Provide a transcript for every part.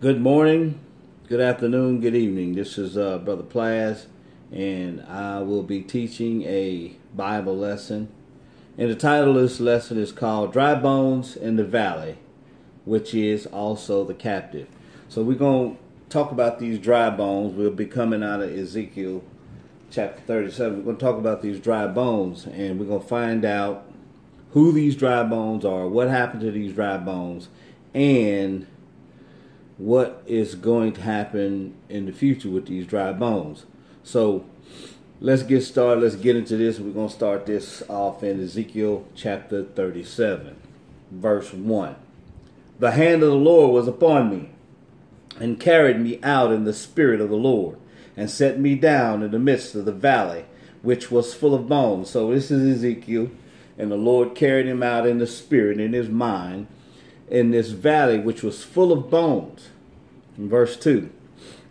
Good morning, good afternoon, good evening. This is Brother Plaz, and I will be teaching a Bible lesson. And the title of this lesson is called Dry Bones in the Valley, which is also the captive. So we're going to talk about these dry bones. We'll be coming out of Ezekiel chapter 37. We're going to talk about these dry bones, and we're going to find out who these dry bones are, what happened to these dry bones, and what is going to happen in the future with these dry bones. So let's get started. Let's get into this. We're going to start this off in Ezekiel chapter 37, verse 1. The hand of the Lord was upon me, and carried me out in the spirit of the Lord, and set me down in the midst of the valley, which was full of bones. So this is Ezekiel, and the Lord carried him out in the spirit, in his mind, in this valley which was full of bones. In verse 2,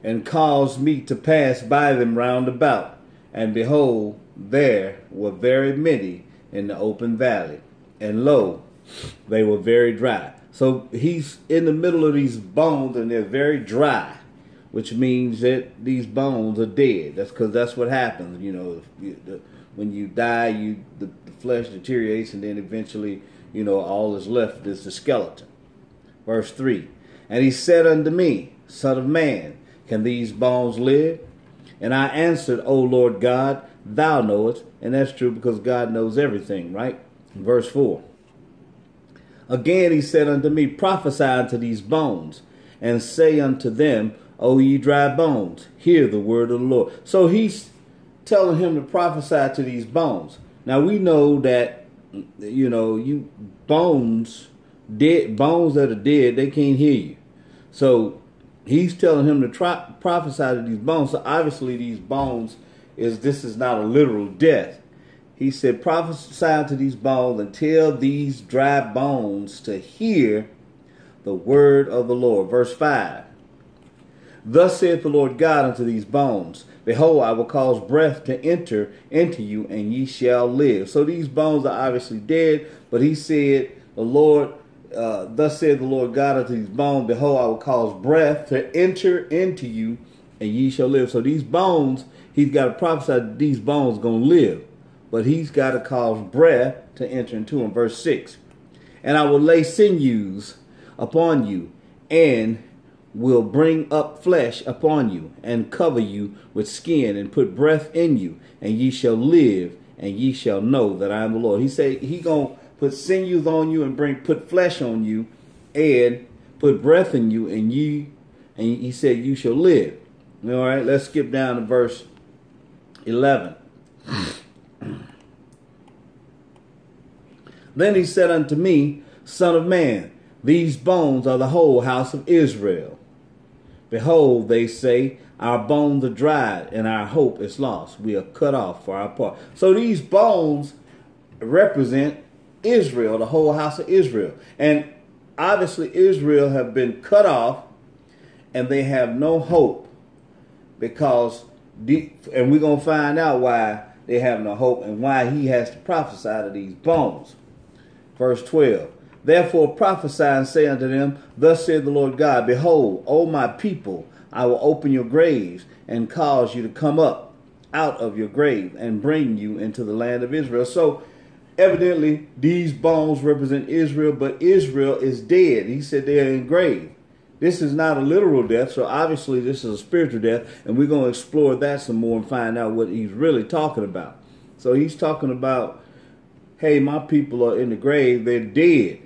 and caused me to pass by them round about, and behold, there were very many in the open valley, and lo, they were very dry. So he's in the middle of these bones, and they're very dry, which means that these bones are dead. That's because that's what happens. You know, when you die, the flesh deteriorates, and then eventually, all that's left is the skeleton. Verse 3, and he said unto me, Son of man, can these bones live? And I answered, O Lord God, thou knowest. And that's true because God knows everything, right? Verse 4, again he said unto me, prophesy unto these bones, and say unto them, O ye dry bones, hear the word of the Lord. So he's telling him to prophesy to these bones. Now we know that, you bones, dead bones that are dead, they can't hear you. So he's telling him to prophesy to these bones. So obviously these bones this is not a literal death. He said, prophesy to these bones and tell these dry bones to hear the word of the Lord. Verse 5, thus saith the Lord God unto these bones, behold, I will cause breath to enter into you, and ye shall live. So these bones are obviously dead, but he said, thus saith the Lord God unto these bones, behold, I will cause breath to enter into you, and ye shall live. So these bones, he's got to prophesy that these bones going to live, but he's got to cause breath to enter into them. Verse 6, and I will lay sinews upon you, and will bring up flesh upon you, and cover you with skin, and put breath in you, and ye shall live, and ye shall know that I am the Lord. He said he gonna put sinews on you and put flesh on you, and put breath in you, and he said you shall live. All right, let's skip down to verse 11. Then he said unto me, Son of man, these bones are the whole house of Israel. Behold, they say, our bones are dried, and our hope is lost. We are cut off for our part. So these bones represent Israel, the whole house of Israel. And obviously Israel have been cut off, and they have no hope, because, and we're going to find out why they have no hope and why he has to prophesy to these bones. Verse 12, therefore prophesy and say unto them, thus saith the Lord God, behold, O my people, I will open your graves and cause you to come up out of your grave and bring you into the land of Israel. So evidently these bones represent Israel, but Israel is dead. He said they are in grave. This is not a literal death, so obviously this is a spiritual death, and we're going to explore that some more and find out what he's really talking about. So he's talking about, hey, my people are in the grave, they're dead.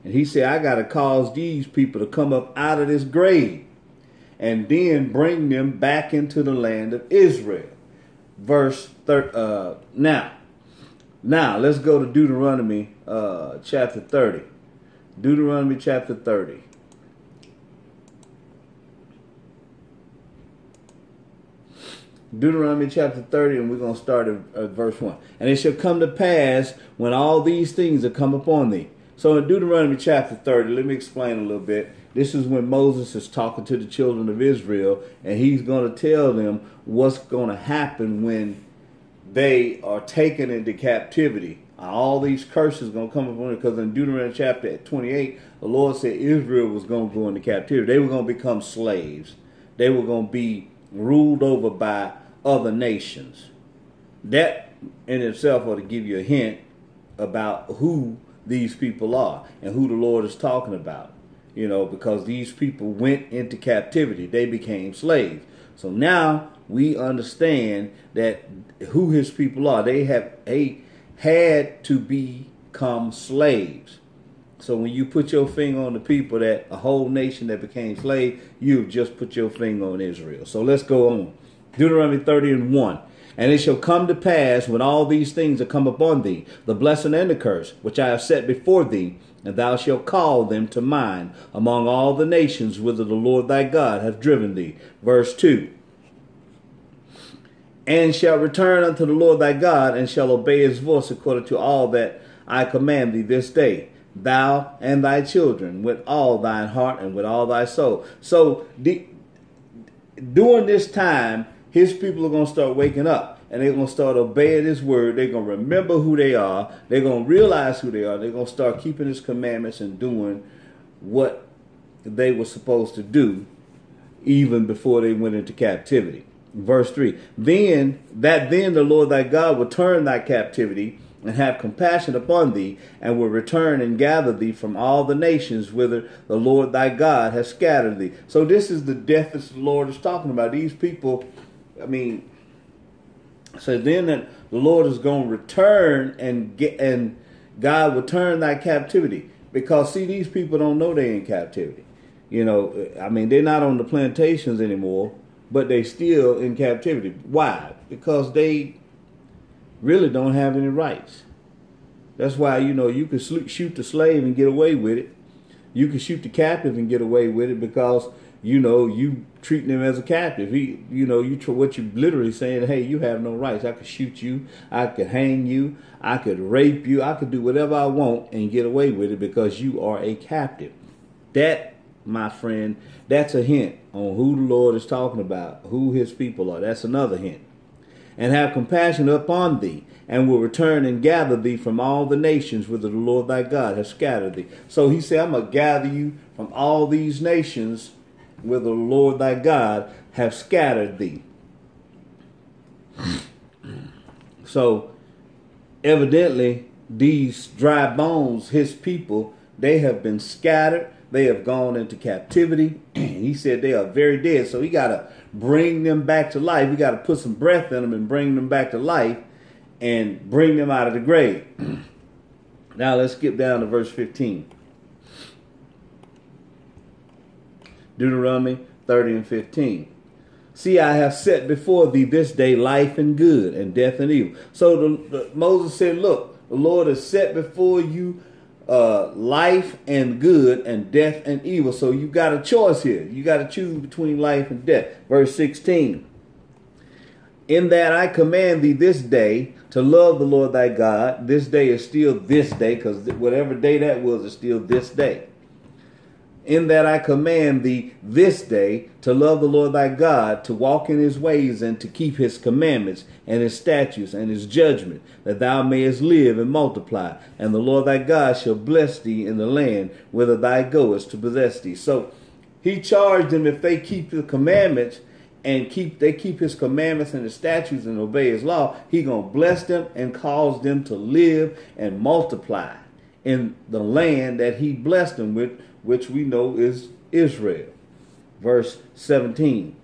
And he said, I got to cause these people to come up out of this grave and then bring them back into the land of Israel. Verse 30. Now, let's go to Deuteronomy chapter 30. Deuteronomy chapter 30. Deuteronomy chapter 30, and we're going to start at verse 1. And it shall come to pass when all these things are come upon thee. So in Deuteronomy chapter 30, let me explain a little bit. This is when Moses is talking to the children of Israel, and he's going to tell them what's going to happen when they are taken into captivity. All these curses are going to come upon them, because in Deuteronomy chapter 28, the Lord said Israel was going to go into captivity. They were going to become slaves. They were going to be ruled over by other nations. That in itself ought to give you a hint about who these people are and who the Lord is talking about. You know, because these people went into captivity. They became slaves. So now we understand that who his people are. They had to become slaves. So when you put your finger on the people, that a whole nation that became slave, you've just put your finger on Israel. So let's go on. Deuteronomy 30:1. And it shall come to pass when all these things are come upon thee, the blessing and the curse, which I have set before thee, and thou shalt call them to mind among all the nations whither the Lord thy God hath driven thee. Verse 2. And shall return unto the Lord thy God, and shall obey his voice according to all that I command thee this day, thou and thy children, with all thine heart and with all thy soul. So during this time, his people are going to start waking up, and they're going to start obeying his word. They're going to remember who they are. They're going to realize who they are. They're going to start keeping his commandments and doing what they were supposed to do even before they went into captivity. Verse 3, then the Lord thy God will turn thy captivity and have compassion upon thee, and will return and gather thee from all the nations whither the Lord thy God has scattered thee. So this is the death that the Lord is talking about. These people, so then that the Lord is going to return and God will turn thy captivity. Because see, these people don't know they're in captivity. You know, they're not on the plantations anymore, but they still in captivity. Why? Because they really don't have any rights. That's why, you can shoot the slave and get away with it. You can shoot the captive and get away with it because, you treating him as a captive. What you're literally saying, hey, you have no rights. I could shoot you. I could hang you. I could rape you. I could do whatever I want and get away with it because you are a captive. That, my friend, that's a hint on who the Lord is talking about, who his people are. That's another hint. And have compassion upon thee, and will return and gather thee from all the nations whither the Lord thy God has scattered thee. So he said, I'm going to gather you from all these nations whither the Lord thy God have scattered thee. So evidently, these dry bones, his people, they have been scattered. They have gone into captivity. He said they are very dead. So he got to bring them back to life. We got to put some breath in them and bring them back to life and bring them out of the grave. Now let's skip down to verse 15. Deuteronomy 30:15. See, I have set before thee this day life and good, and death and evil. So Moses said, look, the Lord has set before you life and good, and death and evil. So you got a choice here. You got to choose between life and death. Verse 16. In that I command thee this day to love the Lord thy God. This day is still this day, because whatever day that was is still this day. In that I command thee this day to love the Lord thy God, to walk in his ways, and to keep his commandments and his statutes and his judgment, that thou mayest live and multiply. And the Lord thy God shall bless thee in the land whither thou goest to possess thee. So he charged them, if they keep the commandments and they keep his commandments and his statutes and obey his law, he gonna bless them and cause them to live and multiply in the land that he blessed them with, which we know is Israel. Verse 17.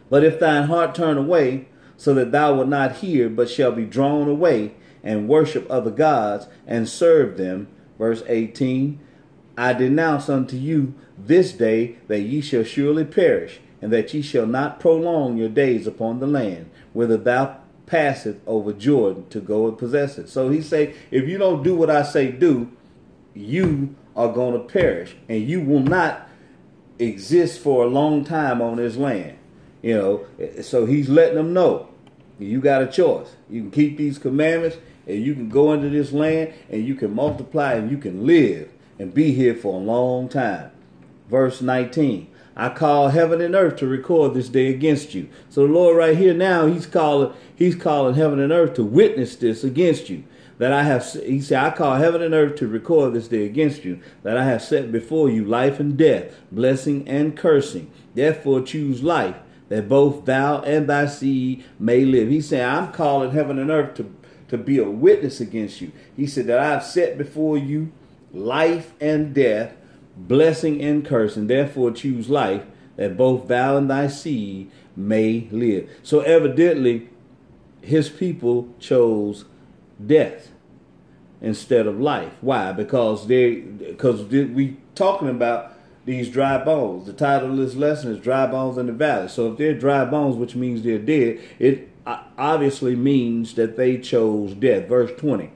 But if thine heart turn away, so that thou wilt not hear, but shall be drawn away, and worship other gods, and serve them. Verse 18. I denounce unto you this day that ye shall surely perish, and that ye shall not prolong your days upon the land, whither thou passeth over Jordan to go and possess it. So he say, if you don't do what I say do, you are going to perish, and you will not exist for a long time on this land. So he's letting them know, you got a choice. You can keep these commandments, and you can go into this land, and you can multiply, and you can live and be here for a long time. Verse 19. I call heaven and earth to record this day against you. So the Lord right here now, he's calling heaven and earth to witness this against you, that I have, he said, I call heaven and earth to record this day against you, that I have set before you life and death, blessing and cursing. Therefore choose life, that both thou and thy seed may live. He said, I'm calling heaven and earth to be a witness against you. He said that I've set before you life and death, blessing and cursing. Therefore choose life, that both thou and thy seed may live. So evidently, his people chose death instead of life. Why? Because we talking about these dry bones. The title of this lesson is Dry Bones in the Valley. So if they're dry bones, which means they're dead, it obviously means that they chose death. Verse 20.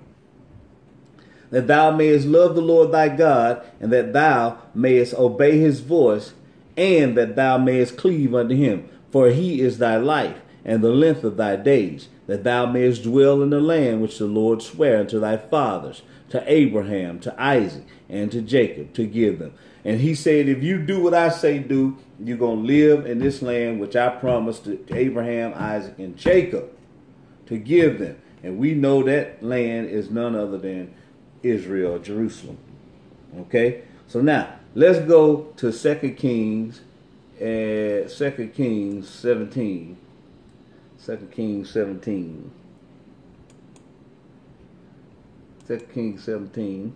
That thou mayest love the Lord thy God, and that thou mayest obey his voice, and that thou mayest cleave unto him. For he is thy life, and the length of thy days, that thou mayest dwell in the land which the Lord sware unto thy fathers, to Abraham, to Isaac, and to Jacob, to give them. And he said, if you do what I say do, you're going to live in this land which I promised to Abraham, Isaac, and Jacob to give them. And we know that land is none other than Israel, Jerusalem. Okay? So now, let's go to 2 Kings 17. 2 Kings 17. 2 Kings 17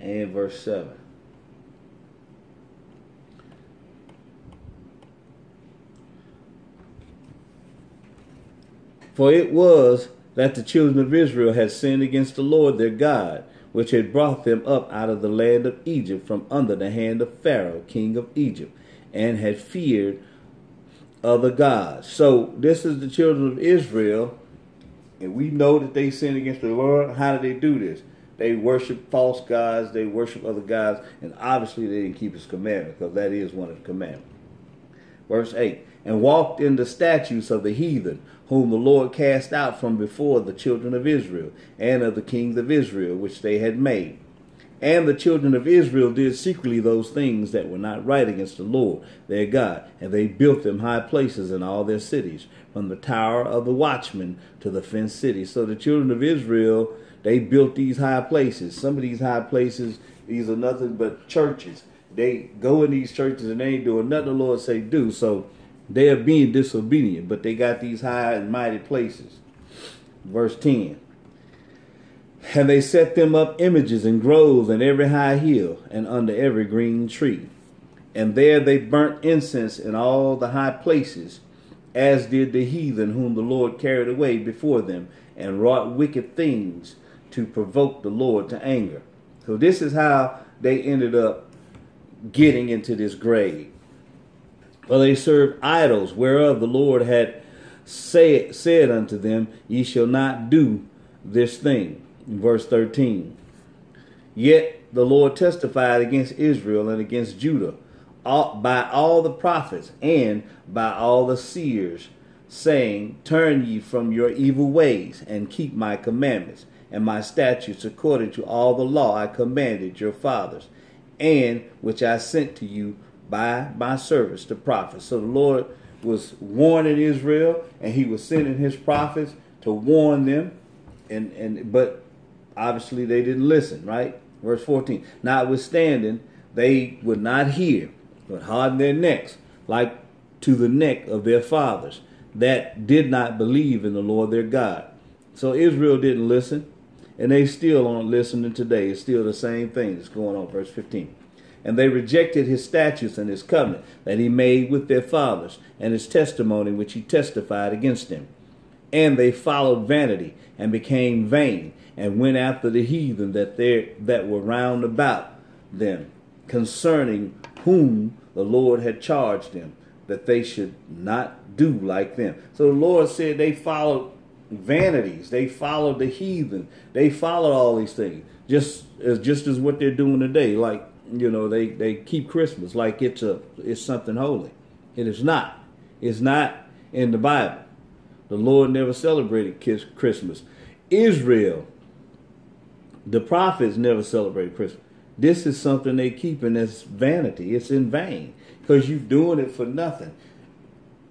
and verse 7. For it was that the children of Israel had sinned against the Lord their God, which had brought them up out of the land of Egypt from under the hand of Pharaoh, king of Egypt, and had feared other gods. So this is the children of Israel, and we know that they sinned against the Lord. How did they do this? They worship false gods, they worship other gods, and obviously they didn't keep his commandment, because that is one of the commandments. Verse 8, and walked in the statutes of the heathen, whom the Lord cast out from before the children of Israel, and of the kings of Israel, which they had made. And the children of Israel did secretly those things that were not right against the Lord their God, and they built them high places in all their cities, from the tower of the watchman to the fenced city. So the children of Israel, they built these high places. Some of these high places, these are nothing but churches. They go in these churches and they ain't doing nothing the Lord say do. So they are being disobedient, but they got these high and mighty places. Verse 10. And they set them up images and groves in every high hill and under every green tree. And there they burnt incense in all the high places, as did the heathen whom the Lord carried away before them, and wrought wicked things to provoke the Lord to anger. So this is how they ended up getting into this grave. For they served idols, whereof the Lord had said unto them, ye shall not do this thing. Verse 13. Yet the Lord testified against Israel and against Judah by all the prophets and by all the seers, saying, turn ye from your evil ways, and keep my commandments and my statutes according to all the law I commanded your fathers, and which I sent to you by my servants, the prophets. So the Lord was warning Israel, and he was sending his prophets to warn them, but obviously they didn't listen, right? Verse 14. Notwithstanding, they would not hear, but hardened their necks, like to the neck of their fathers, that did not believe in the Lord their God. So Israel didn't listen, and they still aren't listening today. It's still the same thing that's going on. Verse 15. And they rejected his statutes and his covenant that he made with their fathers, and his testimony which he testified against them. And they followed vanity, and became vain, and went after the heathen that were round about them, concerning whom the Lord had charged them, that they should not do like them. So the Lord said they followed vanities, they followed the heathen, they followed all these things, just as what they're doing today. Like, you know, they keep Christmas like it's something holy. It is not. It's not in the Bible. The Lord never celebrated Christmas. Israel, the prophets never celebrated Christmas. This is something they keep, and it's vanity. It's in vain, because you're doing it for nothing.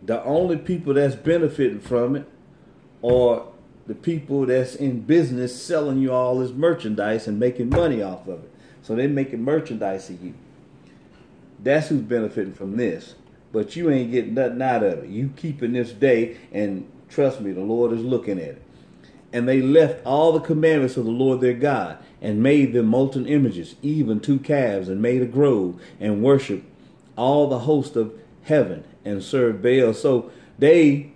The only people that's benefiting from it or the people that's in business selling you all this merchandise and making money off of it. So they're making merchandise of you. That's who's benefiting from this. But you ain't getting nothing out of it. You keeping this day, and trust me, the Lord is looking at it. And they left all the commandments of the Lord their God, and made them molten images, even 2 calves, and made a grove, and worshiped all the host of heaven, and served Baal. So they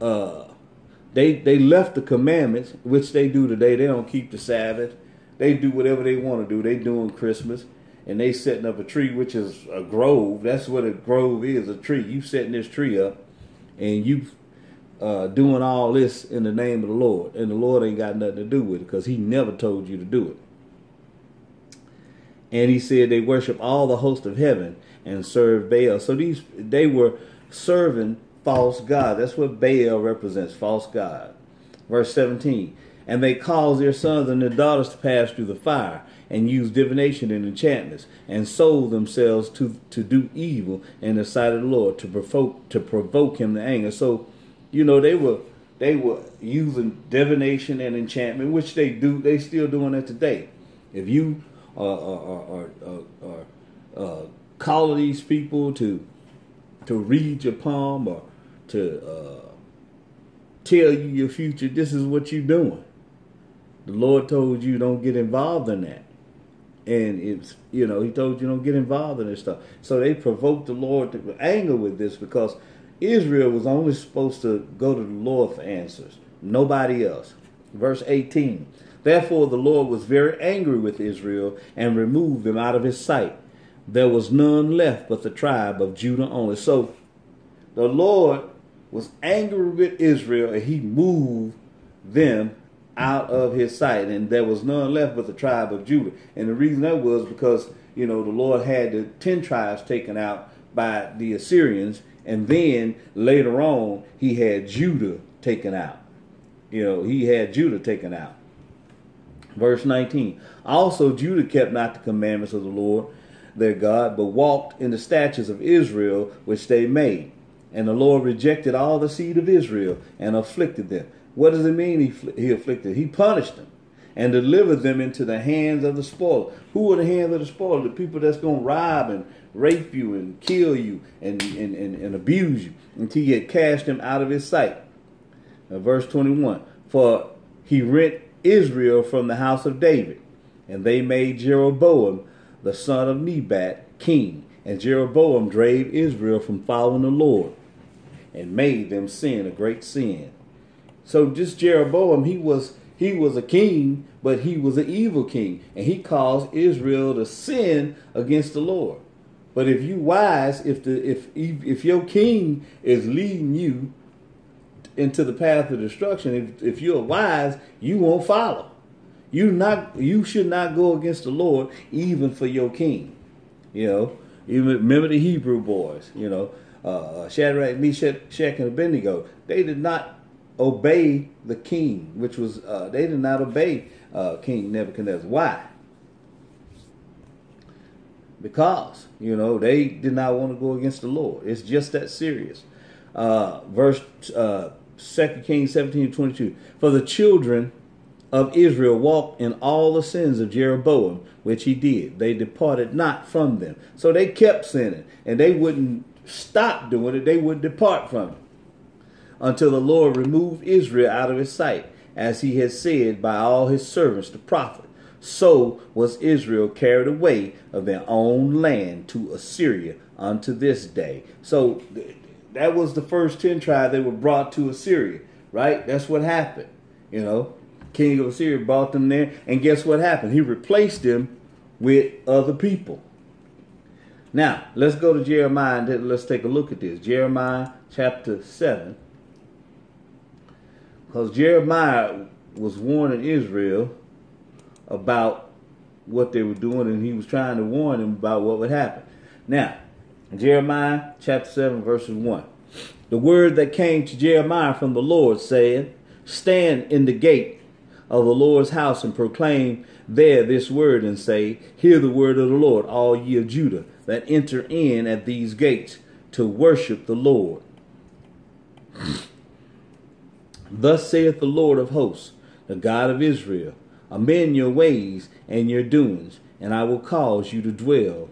left the commandments, which they do today. They don't keep the Sabbath. They do whatever they want to do. They doing Christmas, and they setting up a tree, which is a grove. That's what a grove is, a tree. You setting this tree up, and you doing all this in the name of the Lord. And the Lord ain't got nothing to do with it, because he never told you to do it. And he said they worship all the host of heaven and serve Baal. So they were serving false God. That's what Baal represents, false God. Verse 17. And they caused their sons and their daughters to pass through the fire, and used divination and enchantments, and sold themselves to do evil in the sight of the Lord, to provoke him to anger. So, you know, they were using divination and enchantment, which they still doing that today. If you are calling these people to read your palm, or to tell you your future, this is what you're doing. The Lord told you don't get involved in that. And it's, you know, he told you don't get involved in this stuff. So they provoked the Lord to anger with this, because Israel was only supposed to go to the Lord for answers, nobody else. Verse 18. Therefore the Lord was very angry with Israel, and removed them out of his sight. There was none left but the tribe of Judah only. So the Lord was angry with Israel, and he moved them out of his sight, and there was none left but the tribe of Judah. And the reason that was because, you know, the Lord had the 10 tribes taken out by the Assyrians, and then later on he had Judah taken out. You know, he had Judah taken out. Verse 19. Also Judah kept not the commandments of the Lord their God, but walked in the statutes of Israel which they made. And the Lord rejected all the seed of Israel, and afflicted them. What does it mean he afflicted? He punished them and delivered them into the hands of the spoiler. Who are the hands of the spoiler? The people that's going to rob and rape you and kill you and abuse you, until he had cast them out of his sight. Verse 21. For he rent Israel from the house of David, and they made Jeroboam the son of Nebat king. And Jeroboam drave Israel from following the Lord, and made them sin a great sin. So just Jeroboam, he was a king, but he was an evil king, and he caused Israel to sin against the Lord. But if you wise, if your king is leading you into the path of destruction, if you're wise, you won't follow. You should not go against the Lord, even for your king. You know, you remember the Hebrew boys. You know, Shadrach, Meshach, and Abednego. They did not obey the king, which was they did not obey King Nebuchadnezzar. Why? Because, you know, they did not want to go against the Lord. It's just that serious. Verse 2 Kings 17:22. For the children of Israel walked in all the sins of Jeroboam, which he did. They departed not from them. So they kept sinning, and they wouldn't stop doing it. They would depart from it, until the Lord removed Israel out of his sight, as he had said by all his servants the prophet. So was Israel carried away of their own land to Assyria unto this day. So that was the first 10 tribes. They were brought to Assyria, right? That's what happened. You know, king of Assyria brought them there, and guess what happened? He replaced them with other people. Now, let's go to Jeremiah, and let's take a look at this. Jeremiah chapter 7. Because Jeremiah was warning Israel about what they were doing, and he was trying to warn them about what would happen. Now, Jeremiah chapter 7, verses 1. The word that came to Jeremiah from the Lord, saying, stand in the gate of the Lord's house, and proclaim there this word, and say, hear the word of the Lord, all ye of Judah, that enter in at these gates to worship the Lord. Thus saith the Lord of hosts, the God of Israel, amend your ways and your doings, and I will cause you to dwell